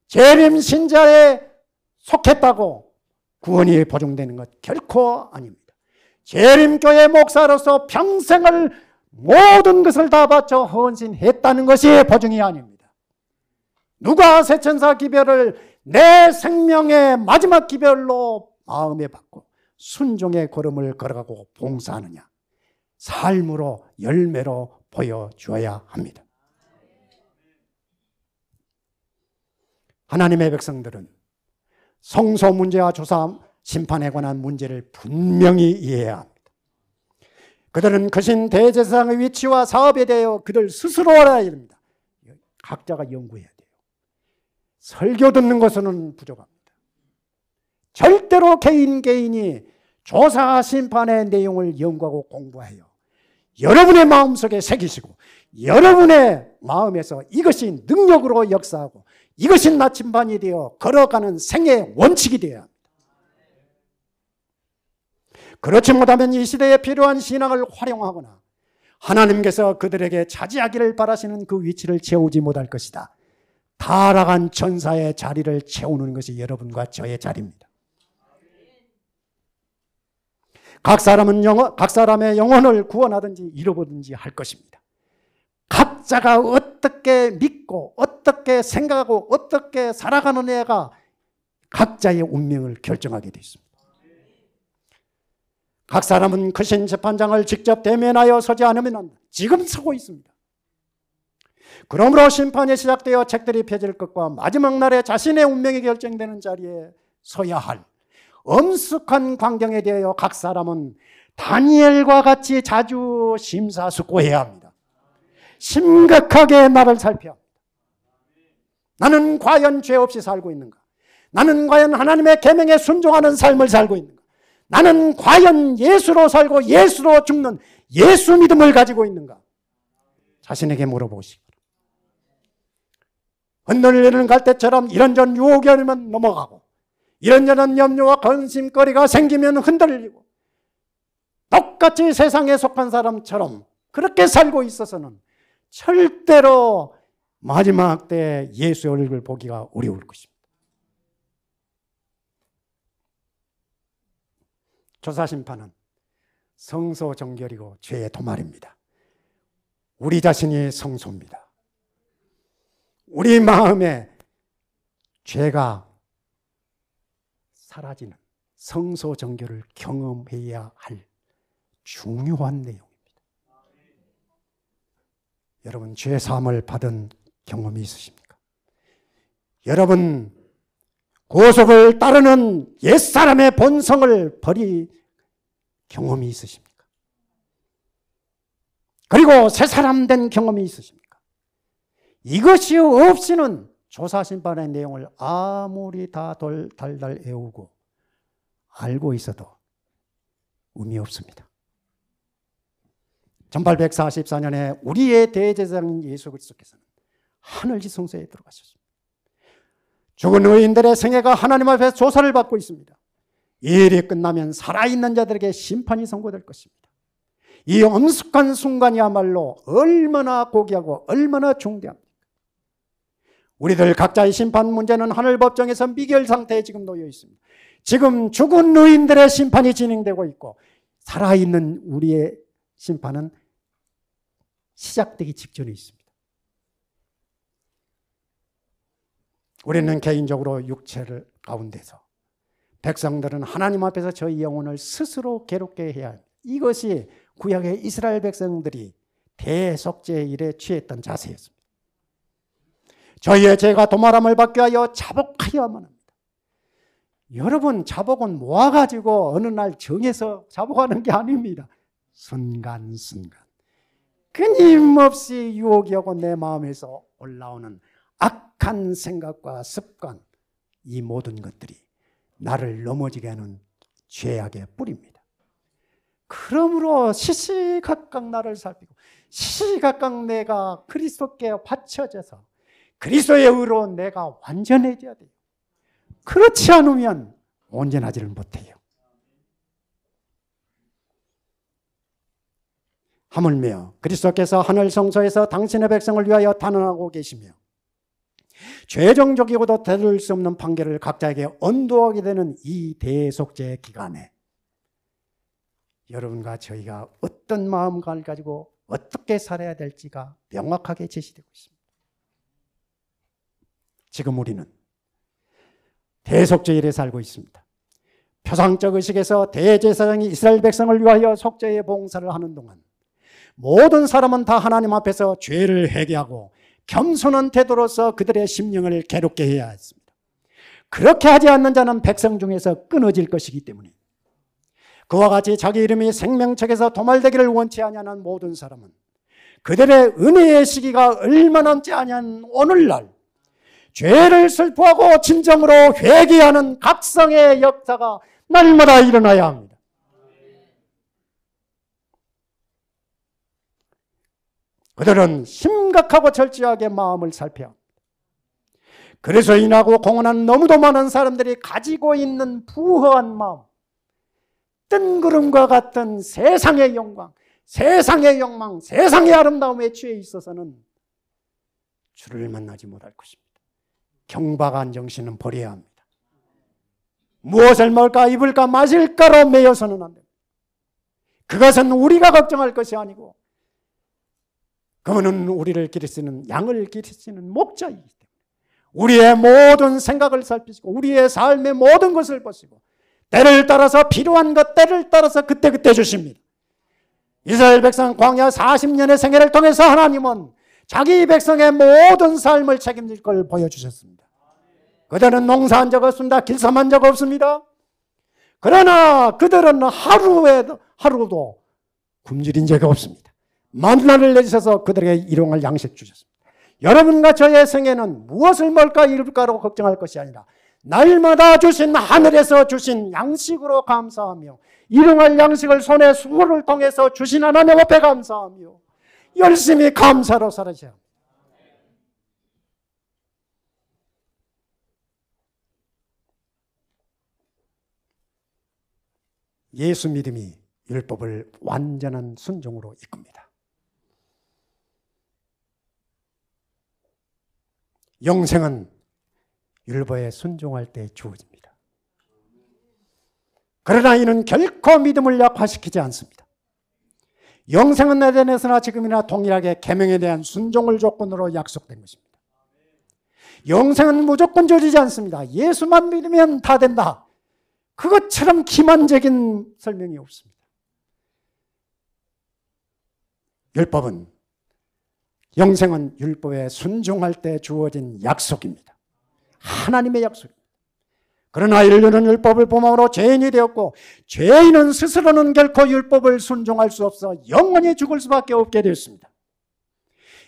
재림 신자에 속했다고 구원이 보증되는 것 결코 아닙니다. 재림교회 목사로서 평생을 모든 것을 다 바쳐 헌신했다는 것이 보증이 아닙니다. 누가 새천사 기별을 내 생명의 마지막 기별로 마음에 받고 순종의 걸음을 걸어가고 봉사하느냐? 삶으로 열매로 보여줘야 합니다. 하나님의 백성들은 성소 문제와 조사 심판에 관한 문제를 분명히 이해해야 합니다. 그들은 크신 대제사장의 위치와 사업에 대하여 그들 스스로 알아야 됩니다. 각자가 연구해야 돼요. 설교 듣는 것은 부족합니다. 절대로 개인이 조사 심판의 내용을 연구하고 공부해요. 여러분의 마음속에 새기시고 여러분의 마음에서 이것이 능력으로 역사하고 이것이 나침반이 되어 걸어가는 생애의 원칙이 되어야 합니다. 그렇지 못하면 이 시대에 필요한 신앙을 활용하거나 하나님께서 그들에게 차지하기를 바라시는 그 위치를 채우지 못할 것이다. 타락한 천사의 자리를 채우는 것이 여러분과 저의 자리입니다. 각 사람의 영혼을 구원하든지 잃어보든지 할 것입니다. 각자가 어떻게 믿고 어떻게 생각하고 어떻게 살아가는 애가 각자의 운명을 결정하게 되어 있습니다. 각 사람은 크신 재판장을 직접 대면하여 서지 않으면 지금 서고 있습니다. 그러므로 심판이 시작되어 책들이 펴질 것과 마지막 날에 자신의 운명이 결정되는 자리에 서야 할 엄숙한 광경에 대하여 각 사람은 다니엘과 같이 자주 심사숙고해야 합니다. 심각하게 나를 살펴야 합니다. 나는 과연 죄 없이 살고 있는가? 나는 과연 하나님의 계명에 순종하는 삶을 살고 있는가? 나는 과연 예수로 살고 예수로 죽는 예수 믿음을 가지고 있는가? 자신에게 물어보시기 바랍니다. 흔들리는 갈대처럼 이런저런 유혹이 오면 넘어가고 이런저런 염려와 근심거리가 생기면 흔들리고 똑같이 세상에 속한 사람처럼 그렇게 살고 있어서는 절대로 마지막 때 예수의 얼굴을 보기가 어려울 것입니다. 조사심판은 성소정결이고 죄의 도말입니다. 우리 자신이 성소입니다. 우리 마음에 죄가 사라지는 성소정결을 경험해야 할 중요한 내용입니다. 여러분, 죄사함을 받은 경험이 있으십니까? 여러분, 구속을 따르는 옛사람의 본성을 버린 경험이 있으십니까? 그리고 새사람 된 경험이 있으십니까? 이것이 없이는 조사심판의 내용을 아무리 다 달달 외우고 알고 있어도 의미 없습니다. 1844년에 우리의 대제사장인 예수 그리스도께서는 하늘 지성소에 들어가셨습니다. 죽은 의인들의 생애가 하나님 앞에서 조사를 받고 있습니다. 이 일이 끝나면 살아있는 자들에게 심판이 선고될 것입니다. 이 엄숙한 순간이야말로 얼마나 고귀하고 얼마나 중대합니까? 우리들 각자의 심판 문제는 하늘 법정에서 미결 상태에 지금 놓여 있습니다. 지금 죽은 의인들의 심판이 진행되고 있고 살아있는 우리의 심판은 시작되기 직전에 있습니다. 우리는 개인적으로 육체를 가운데서 백성들은 하나님 앞에서 저희 영혼을 스스로 괴롭게 해야 합니다. 이것이 구약의 이스라엘 백성들이 대속죄의 일에 취했던 자세였습니다. 저희의 죄가 도말함을 받게 하여 자복하여야만 합니다. 여러분, 자복은 모아가지고 어느 날 정해서 자복하는 게 아닙니다. 순간순간 끊임없이 유혹이 오고 내 마음에서 올라오는 악한 생각과 습관, 이 모든 것들이 나를 넘어지게 하는 죄악의 뿌리입니다. 그러므로 시시각각 나를 살피고 시시각각 내가 그리스도께 바쳐져서 그리스도의 의로 내가 완전해져야 돼요. 그렇지 않으면 온전하지를 못해요. 하물며 그리스도께서 하늘 성소에서 당신의 백성을 위하여 단언하고 계시며 최종적이고도 되돌릴 수 없는 판결을 각자에게 언도하게 되는 이 대속죄 기간에 여러분과 저희가 어떤 마음을 가지고 어떻게 살아야 될지가 명확하게 제시되고 있습니다. 지금 우리는 대속죄일에 살고 있습니다. 표상적 의식에서 대제사장이 이스라엘 백성을 위하여 속죄의 봉사를 하는 동안 모든 사람은 다 하나님 앞에서 죄를 회개하고 겸손한 태도로서 그들의 심령을 괴롭게 해야 했습니다. 그렇게 하지 않는 자는 백성 중에서 끊어질 것이기 때문에 그와 같이 자기 이름이 생명책에서 도말되기를 원치 아니하는 모든 사람은 그들의 은혜의 시기가 얼마 남지 아니한 오늘날 죄를 슬퍼하고 진정으로 회개하는 각성의 역사가 날마다 일어나야 합니다. 그들은 심각하고 철저하게 마음을 살펴야 합니다. 그래서 인하고 공헌한 너무도 많은 사람들이 가지고 있는 부허한 마음, 뜬구름과 같은 세상의 영광, 세상의 욕망, 세상의 아름다움에 취해 있어서는 주를 만나지 못할 것입니다. 경박한 정신은 버려야 합니다. 무엇을 먹을까 입을까 마실까로 매여서는 안 됩니다. 그것은 우리가 걱정할 것이 아니고 그분은 우리를 기르시는, 양을 기르시는 목자이기 때문에 우리의 모든 생각을 살피시고 우리의 삶의 모든 것을 보시고 때를 따라서 필요한 것, 때를 따라서 그때그때 주십니다. 이스라엘 백성 광야 40년의 생애를 통해서 하나님은 자기 백성의 모든 삶을 책임질 걸 보여주셨습니다. 그들은 농사한 적 없습니다. 길쌈한 적 없습니다. 그러나 그들은 하루도 굶주린 적이 없습니다. 만나를 내주셔서 그들에게 일용할 양식 주셨습니다. 여러분과 저의 생애는 무엇을 먹을까 입을까로 걱정할 것이 아니라 날마다 주신, 하늘에서 주신 양식으로 감사하며 일용할 양식을 손에 수고를 통해서 주신 하나님 앞에 감사하며 열심히 감사로 살아셔야 합니다. 예수 믿음이 율법을 완전한 순종으로 이끕니다. 영생은 율법에 순종할 때 주어집니다. 그러나 이는 결코 믿음을 약화시키지 않습니다. 영생은 에덴에서나 지금이나 동일하게 계명에 대한 순종을 조건으로 약속된 것입니다. 영생은 무조건 주어지지 않습니다. 예수만 믿으면 다 된다. 그것처럼 기만적인 설명이 없습니다. 율법은, 영생은 율법에 순종할 때 주어진 약속입니다. 하나님의 약속입니다. 그러나 인류는 율법을 범함으로 죄인이 되었고 죄인은 스스로는 결코 율법을 순종할 수 없어 영원히 죽을 수밖에 없게 되었습니다.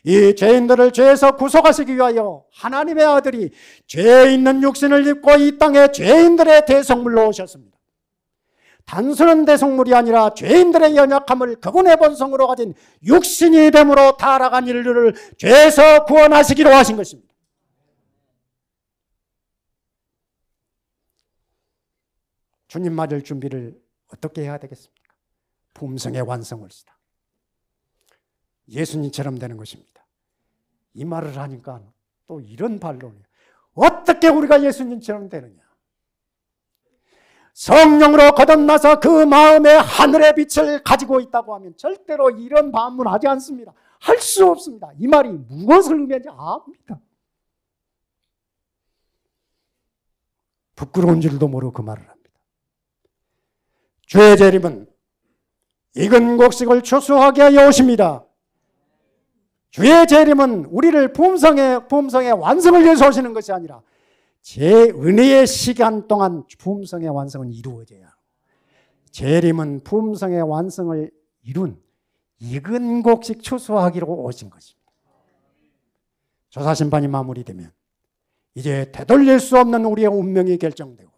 이 죄인들을 죄에서 구속하시기 위하여 하나님의 아들이 죄 있는 육신을 입고 이 땅에 죄인들의 대성물로 오셨습니다. 단순한 대성물이 아니라 죄인들의 연약함을 그분의 본성으로 가진 육신이 됨으로 타락한 인류를 죄에서 구원하시기로 하신 것입니다. 주님 맞을 준비를 어떻게 해야 되겠습니까? 품성의 완성을 쓰다. 예수님처럼 되는 것입니다. 이 말을 하니까 또 이런 반론이에요. 어떻게 우리가 예수님처럼 되느냐? 성령으로 거듭나서 그 마음에 하늘의 빛을 가지고 있다고 하면 절대로 이런 반문하지 않습니다. 할 수 없습니다. 이 말이 무엇을 의미하는지 압니다. 부끄러운 줄도 모르고 그 말을 합니다. 주의 재림은 익은 곡식을 추수하게 하여 오십니다. 주의 재림은 우리를 품성의 완성을 위해서 오시는 것이 아니라 제 은혜의 시간 동안 품성의 완성은 이루어져야 하고 재림은 품성의 완성을 이룬 익은 곡식 추수하기로 오신 것입니다. 조사심판이 마무리되면 이제 되돌릴 수 없는 우리의 운명이 결정되고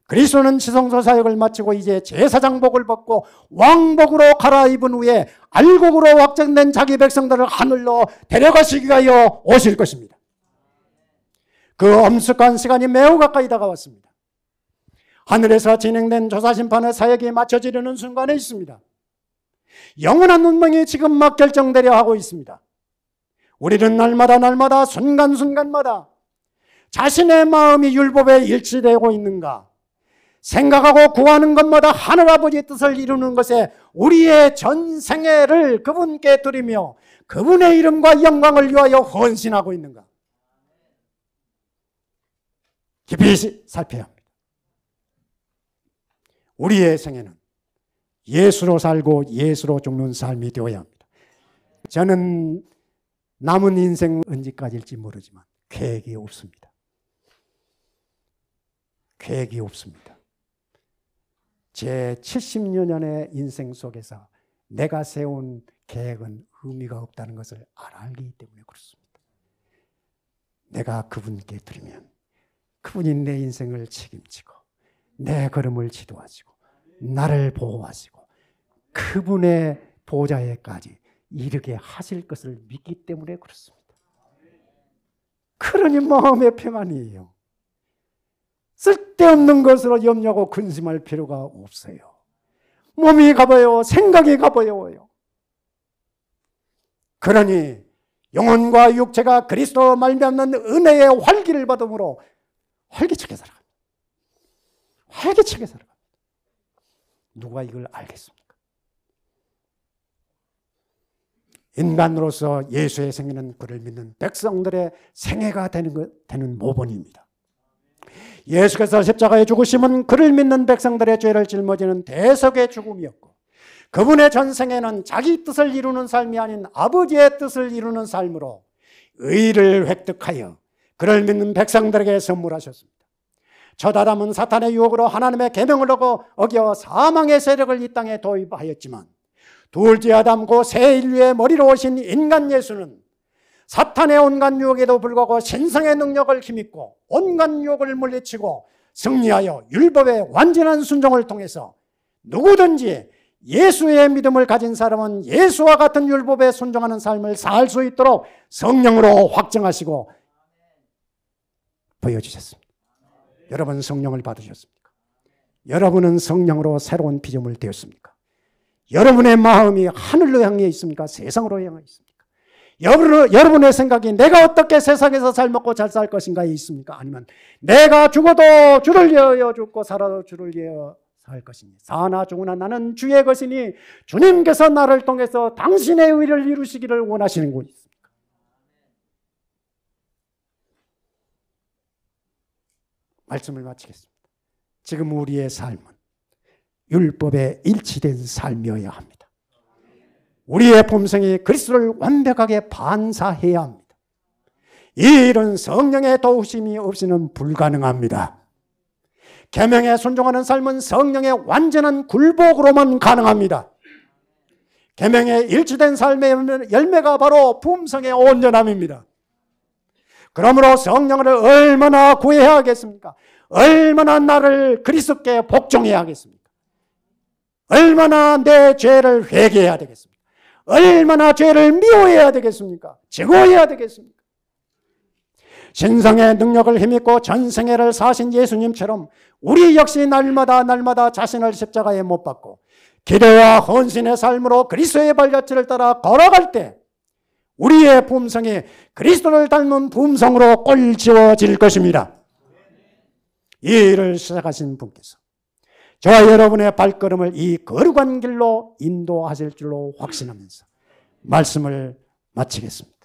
그리스도는 지성소 사역을 마치고 이제 제사장복을 벗고 왕복으로 갈아입은 후에 알곡으로 확정된 자기 백성들을 하늘로 데려가시기 위하여 오실 것입니다. 그 엄숙한 시간이 매우 가까이 다가왔습니다. 하늘에서 진행된 조사심판의 사역이 마쳐지려는 순간에 있습니다. 영원한 운명이 지금 막 결정되려 하고 있습니다. 우리는 날마다 순간순간마다 자신의 마음이 율법에 일치되고 있는가 생각하고 구하는 것마다 하늘아버지의 뜻을 이루는 것에 우리의 전생애를 그분께 드리며 그분의 이름과 영광을 위하여 헌신하고 있는가 깊이 살펴야 합니다. 우리의 생애는 예수로 살고 예수로 죽는 삶이 되어야 합니다. 저는 남은 인생 언제까지일지 모르지만 계획이 없습니다. 계획이 없습니다. 제 70여 년의 인생 속에서 내가 세운 계획은 의미가 없다는 것을 알기 때문에 그렇습니다. 내가 그분께 드리면 그분이 내 인생을 책임지고 내 걸음을 지도하시고 나를 보호하시고 그분의 보좌에까지 이르게 하실 것을 믿기 때문에 그렇습니다. 그러니 마음의 평안이에요. 쓸데없는 것으로 염려하고 근심할 필요가 없어요. 몸이 가버요. 생각이 가버요. 그러니 영혼과 육체가 그리스도 말미암는 은혜의 활기를 받음으로 활기차게 살아갑니다. 활기차게 살아갑니다. 누가 이걸 알겠습니까? 인간으로서 예수의 생애는 그를 믿는 백성들의 생애가 되는 모본입니다. 예수께서 십자가의 죽으심은 그를 믿는 백성들의 죄를 짊어지는 대속의 죽음이었고, 그분의 전생에는 자기 뜻을 이루는 삶이 아닌 아버지의 뜻을 이루는 삶으로 의를 획득하여 그를 믿는 백성들에게 선물하셨습니다. 첫 아담은 사탄의 유혹으로 하나님의 계명을 어겨 사망의 세력을 이 땅에 도입하였지만, 둘째 아담 그 새 인류의 머리로 오신 인간 예수는 사탄의 온갖 유혹에도 불구하고 신성의 능력을 힘입고 온갖 유혹을 물리치고 승리하여 율법의 완전한 순종을 통해서 누구든지 예수의 믿음을 가진 사람은 예수와 같은 율법에 순종하는 삶을 살 수 있도록 성령으로 확정하시고 보여주셨습니다. 여러분 성령을 받으셨습니까? 여러분은 성령으로 새로운 피조물 되었습니까? 여러분의 마음이 하늘로 향해 있습니까? 세상으로 향해 있습니까? 여러분의 생각이 내가 어떻게 세상에서 잘 먹고 잘 살 것인가에 있습니까? 아니면 내가 죽어도 주를 위하여 죽고 살아도 주를 위하여 살 것이니, 사나 죽으나 나는 주의 것이니 주님께서 나를 통해서 당신의 의를 이루시기를 원하시는 곳이 있습니까? 말씀을 마치겠습니다. 지금 우리의 삶은 율법에 일치된 삶이어야 합니다. 우리의 품성이 그리스도를 완벽하게 반사해야 합니다. 이 일은 성령의 도우심이 없이는 불가능합니다. 계명에 순종하는 삶은 성령의 완전한 굴복으로만 가능합니다. 계명에 일치된 삶의 열매가 바로 품성의 온전함입니다. 그러므로 성령을 얼마나 구해야 하겠습니까? 얼마나 나를 그리스도께 복종해야 하겠습니까? 얼마나 내 죄를 회개해야 되겠습니까? 얼마나 죄를 미워해야 되겠습니까? 제거해야 되겠습니까? 신성의 능력을 힘입고 전생애를 사신 예수님처럼 우리 역시 날마다 자신을 십자가에 못 박고 기도와 헌신의 삶으로 그리스도의 발자취를 따라 걸어갈 때 우리의 품성이 그리스도를 닮은 품성으로 꼴지워질 것입니다. 이 일을 시작하신 분께서 저와 여러분의 발걸음을 이 거룩한 길로 인도하실 줄로 확신하면서 말씀을 마치겠습니다.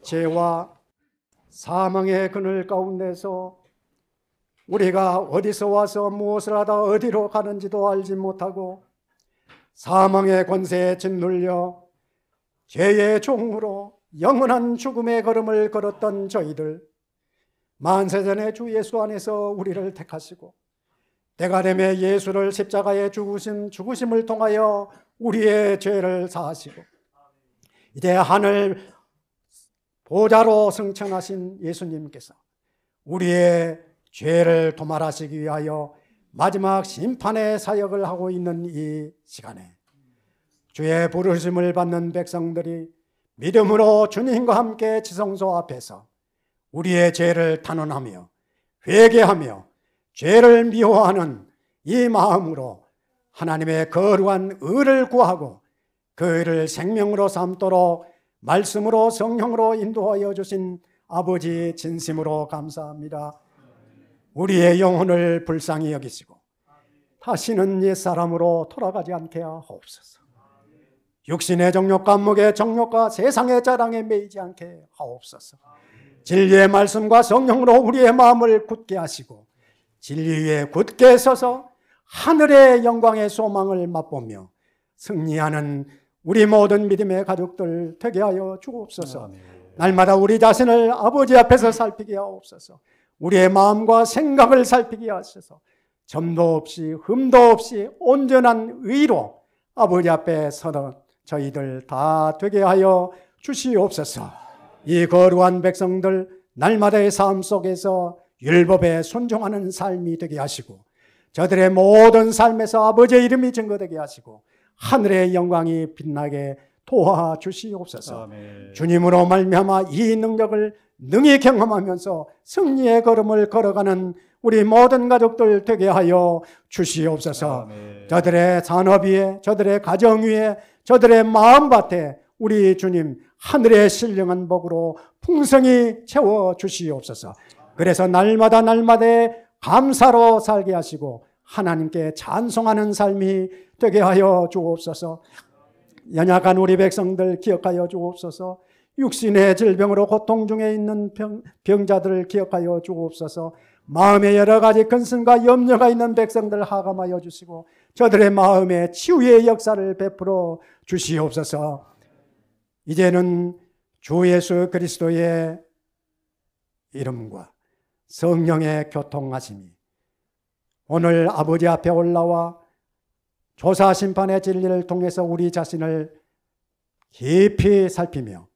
죄와 사망의 그늘 가운데서 우리가 어디서 와서 무엇을 하다 어디로 가는지도 알지 못하고 사망의 권세에 짓눌려 죄의 종으로 영원한 죽음의 걸음을 걸었던 저희들, 만세전에 주 예수 안에서 우리를 택하시고 때가 되매 예수를 십자가에 죽으심을 통하여 우리의 죄를 사하시고 이제 하늘 보좌로 승천하신 예수님께서 우리의 죄를 도말하시기 위하여 마지막 심판의 사역을 하고 있는 이 시간에 주의 부르심을 받는 백성들이 믿음으로 주님과 함께 지성소 앞에서 우리의 죄를 탄원하며 회개하며 죄를 미워하는 이 마음으로 하나님의 거룩한 의를 구하고 그 의를 생명으로 삼도록 말씀으로 성령으로 인도하여 주신 아버지 진심으로 감사합니다. 우리의 영혼을 불쌍히 여기시고 다시는 옛사람으로 돌아가지 않게 하옵소서. 육신의 정욕과 목의 정욕과 세상의 자랑에 매이지 않게 하옵소서. 진리의 말씀과 성령으로 우리의 마음을 굳게 하시고 진리 위에 굳게 서서 하늘의 영광의 소망을 맛보며 승리하는 우리 모든 믿음의 가족들 되게 하여 주옵소서. 날마다 우리 자신을 아버지 앞에서 살피게 하옵소서. 우리의 마음과 생각을 살피게 하셔서 점도 없이 흠도 없이 온전한 의로 아버지 앞에 서는 저희들 다 되게 하여 주시옵소서. 이 거룩한 백성들 날마다의 삶 속에서 율법에 순종하는 삶이 되게 하시고 저들의 모든 삶에서 아버지의 이름이 증거되게 하시고 하늘의 영광이 빛나게 도와주시옵소서. 아멘. 주님으로 말미암아 이 능력을 능히 경험하면서 승리의 걸음을 걸어가는 우리 모든 가족들 되게 하여 주시옵소서. 아멘. 저들의 산업 위에, 저들의 가정 위에, 저들의 마음밭에 우리 주님 하늘의 신령한 복으로 풍성히 채워 주시옵소서. 그래서 날마다 감사로 살게 하시고 하나님께 찬송하는 삶이 되게 하여 주옵소서. 연약한 우리 백성들 기억하여 주옵소서. 육신의 질병으로 고통 중에 있는 병자들을 기억하여 주옵소서. 마음에 여러 가지 근심과 염려가 있는 백성들 하감하여 주시고 저들의 마음에 치유의 역사를 베풀어 주시옵소서. 이제는 주 예수 그리스도의 이름과 성령의 교통하심이 오늘 아버지 앞에 올라와 조사 심판의 진리를 통해서 우리 자신을 깊이 살피며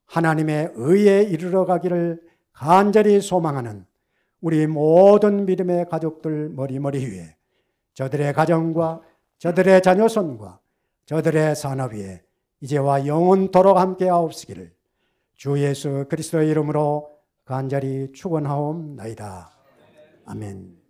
하나님의 의에 이르러 가기를 간절히 소망하는 우리 모든 믿음의 가족들 머리머리 위에 저들의 가정과 저들의 자녀손과 저들의 산업 위에 이제와 영원토록 함께 하옵시기를 주 예수 그리스도의 이름으로 간절히 축원하옵나이다. 아멘.